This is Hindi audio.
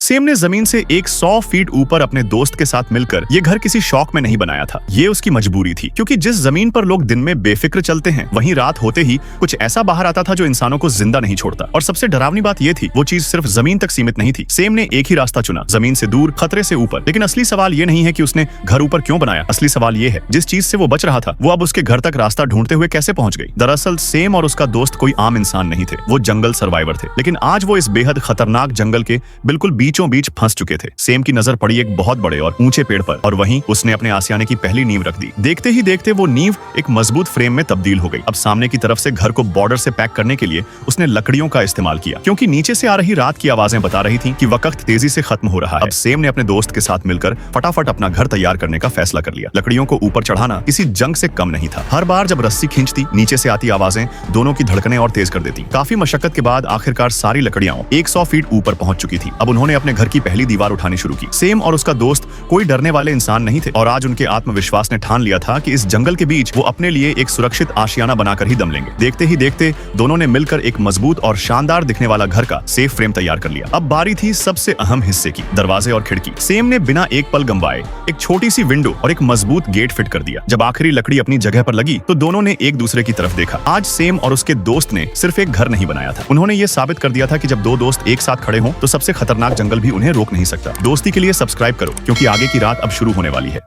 सेम ने जमीन से एक 100 फीट ऊपर अपने दोस्त के साथ मिलकर ये घर किसी शौक में नहीं बनाया था। ये उसकी मजबूरी थी, क्योंकि जिस जमीन पर लोग दिन में बेफिक्र चलते हैं, वहीं रात होते ही कुछ ऐसा बाहर आता था जो इंसानों को जिंदा नहीं छोड़ता। और सबसे डरावनी बात ये थी, वो चीज सिर्फ जमीन तक सीमित नहीं थी। सेम ने एक ही रास्ता चुना, जमीन से दूर, खतरे से ऊपर। लेकिन असली सवाल ये नहीं है कि उसने घर ऊपर क्यों बनाया। असली सवाल ये है, जिस चीज से वो बच रहा था, वो अब उसके घर तक रास्ता ढूंढते हुए कैसे पहुंच गई। दरअसल सेम और उसका दोस्त कोई आम इंसान नहीं थे, वो जंगल सर्वाइवर थे। लेकिन आज वो इस बेहद खतरनाक जंगल के बिल्कुल बीचों बीच फंस चुके थे। सेम की नजर पड़ी एक बहुत बड़े और ऊंचे पेड़ पर, और वहीं उसने अपने आशियाने की पहली नींव रख दी। देखते ही देखते वो नींव एक मजबूत फ्रेम में तब्दील हो गई। अब सामने की तरफ से घर को बॉर्डर से पैक करने के लिए उसने लकड़ियों का इस्तेमाल किया, क्योंकि नीचे से आ रही रात की आवाजें बता रही थी कि वक्त तेजी से खत्म हो रहा है। अब सेम ने अपने दोस्त के साथ मिलकर फटाफट अपना घर तैयार करने का फैसला कर लिया। लकड़ियों को ऊपर चढ़ाना किसी जंग से कम नहीं था। हर बार जब रस्सी खींचती, नीचे से आती आवाजें दोनों की धड़कनें और तेज कर देती। काफी मशक्कत के बाद आखिरकार सारी लकड़ियां 100 फीट ऊपर पहुंच चुकी थी। अब उन्होंने अपने घर की पहली दीवार उठानी शुरू की। सेम और उसका दोस्त कोई डरने वाले इंसान नहीं थे, और आज उनके आत्मविश्वास ने ठान लिया था कि इस जंगल के बीच वो अपने लिए एक सुरक्षित आशियाना बनाकर ही दम लेंगे। देखते ही देखते दोनों ने मिलकर एक मजबूत और शानदार दिखने वाला घर का सेफ फ्रेम तैयार कर लिया। अब बारी थी सबसे अहम हिस्से की, दरवाजे और खिड़की। सेम ने बिना एक पल गंवाए एक छोटी सी विंडो और एक मजबूत गेट फिट कर दिया। जब आखिरी लकड़ी अपनी जगह पर लगी तो दोनों ने एक दूसरे की तरफ देखा। आज सेम और उसके दोस्त ने सिर्फ एक घर नहीं बनाया था, उन्होंने ये साबित कर दिया था कि जब दो दोस्त एक साथ खड़े हों तो सबसे खतरनाक जंगल भी उन्हें रोक नहीं सकता। दोस्ती के लिए सब्सक्राइब करो, क्योंकि आगे की रात अब शुरू होने वाली है।